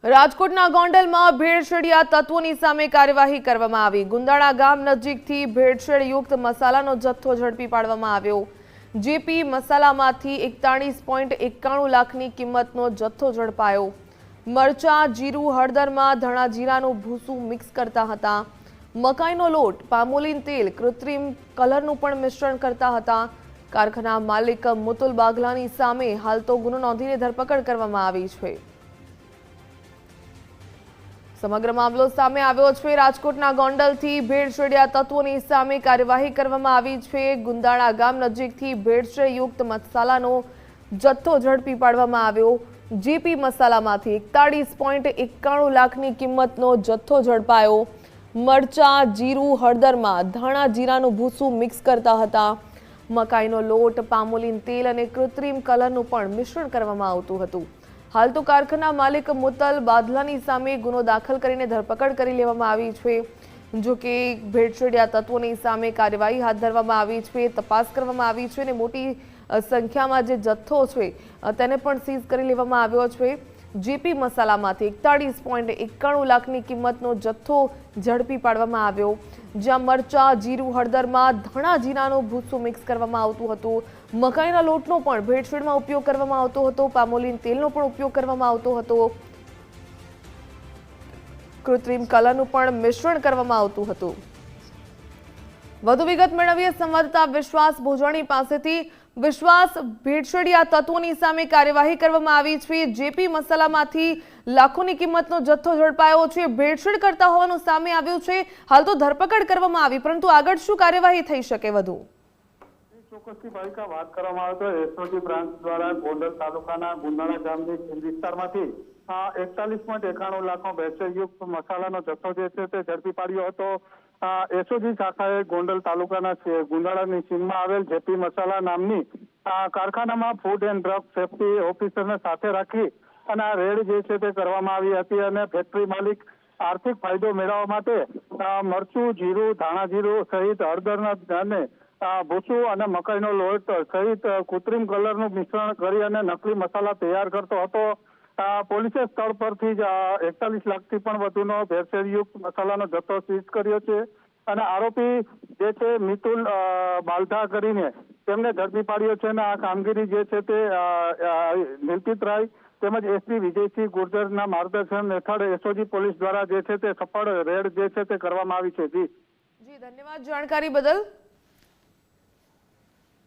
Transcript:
રાજકોટના ગોંડલમાં ભેળસેળિયા તત્વોની સામે કાર્યવાહી કરવામાં આવી। ગુંદાળા ગામ નજીકથી ભેળસેળયુક્ત મસાલાનો જથ્થો ઝડપી પાડવામાં આવ્યો। જેપી મસાલામાંથી 41.91 લાખની કિંમતનો જથ્થો ઝડપાયો। મરચાં, જીરું, હળદરમાં ધાણા જીરાનું ભૂસું મિક્સ કરતા હતા। મકાઈનો લોટ, પામોલીન તેલ, કૃત્રિમ કલરનું પણ મિશ્રણ કરતા હતા। કારખાના માલિક મુતુલ બાગલાની સામે હાલ તો ગુનો નોંધીને ધરપકડ કરવામાં આવી છે। સમગ્ર મામલો સામે આવ્યો છે। રાજકોટના ગોંડલથી ભેળસેળિયા તત્વોની સામે કાર્યવાહી કરવામાં આવી છે। ગુંદાળા ગામ નજીકથી ભેળસેળયુક્ત મસાલાનો જથ્થો ઝડપી પાડવામાં આવ્યો। જીપી મસાલામાંથી 41.91 લાખની કિંમતનો જથ્થો ઝડપાયો। મરચાં, જીરું, હળદરમાં ધાણા જીરાનું ભૂસું મિક્સ કરતા હતા। મકાઈનો લોટ, પામોલીન તેલ અને કૃત્રિમ કલરનું પણ મિશ્રણ કરવામાં આવતું હતું। હાલ તો કારખાના માલિક મુતલ બાદલાની સામે ગુનો દાખલ કરીને ધરપકડ કરી લેવામાં આવી છે। જો કે ભેળસેળિયા તત્વોની સામે કાર્યવાહી હાથ ધરવામાં આવી છે, તપાસ કરવામાં આવી છે અને મોટી સંખ્યામાં જે જથ્થો છે તેને પણ સીઝ કરી લેવામાં આવ્યો છે। જીપી મસાલામાંથી 41.91 લાખની કિંમતનો જથ્થો ઝડપી પાડવામાં આવ્યો। જ્યાં મરચાં, જીરું, હળદરમાં ધાણા જીરાનું ભૂસું મિક્સ કરવામાં આવતું હતું। મકાઈના લોટનો પણ ભેળસેળમાં ઉપયોગ કરવામાં આવતો હતો। પામોલીન તેલનો પણ ઉપયોગ કરવામાં આવતો હતો। કૃત્રિમ કલરનું પણ મિશ્રણ કરવામાં આવતું હતું। વધુ વિગત મેળવીએ સંવાદદાતા વિશ્વાસ ભોજાણી પાસેથી। વિશ્વાસ, ભેળસેળિયા તત્વોની સામે કાર્યવાહી કરવામાં આવી છે। જેપી મસાલામાંથી લાખોની કિંમતનો જથ્થો ઝડપાયો છે। ભેળસેળ કરતા હોવાનું સામે આવ્યું છે। હાલ તો ધરપકડ કરવામાં આવી, પરંતુ આગળ શું કાર્યવાહી થઈ શકે વધુ? ચોક્કસથી ભાવિકા વાત કરવામાં આવે તો એસઓજી બ્રાન્ચ દ્વારા ગોંડલ તાલુકાના ગુંદાળા ગામની સીમ વિસ્તારમાંથી 41.91 લાખનો ભેળસેળયુક્ત મસાલાનો જથ્થો જે છે તે ઝડપી પાડ્યો હતો। એસઓજી શાખાએ ગોંડલ તાલુકાના ગુંદાળાની સીમમાં આવેલ જેપી મસાલા નામની કારખાનામાં ફૂડ એન્ડ ડ્રગ સેફટી ઓફિસરને સાથે રાખી અને આ રેડ જે છે તે કરવામાં આવી હતી અને ફેક્ટરી માલિક આર્થિક ફાયદો મેળવવા માટે મરચું, જીરું, ધાણા જીરું સહિત હળદરના અને ભૂસું અને મકાઈનો લોટ સહિત કૃત્રિમ કલરનું મિશ્રણ કરી અને નકલી મસાલા તૈયાર કરતો હતો। પોલીસે સ્થળ પરથી જ 41 લાખથી પણ વધુનો ભેળસેળયુક્ત મસાલાનો જથ્થો સીઝ કર્યો છે અને આરોપી જે છે મિતુલ બાલધા કરીને તેમને ઝડપી પાડ્યો છે અને આ કામગીરી જે છે તે નિલપિત રાય તેમજ એસપી વિજયસિંહ ગુર્જરના માર્ગદર્શન હેઠળ એસઓજી પોલીસ દ્વારા જે છે તે સફળ રેડ જે છે તે કરવામાં આવી છે। જી ધન્યવાદ જાણકારી બદલ।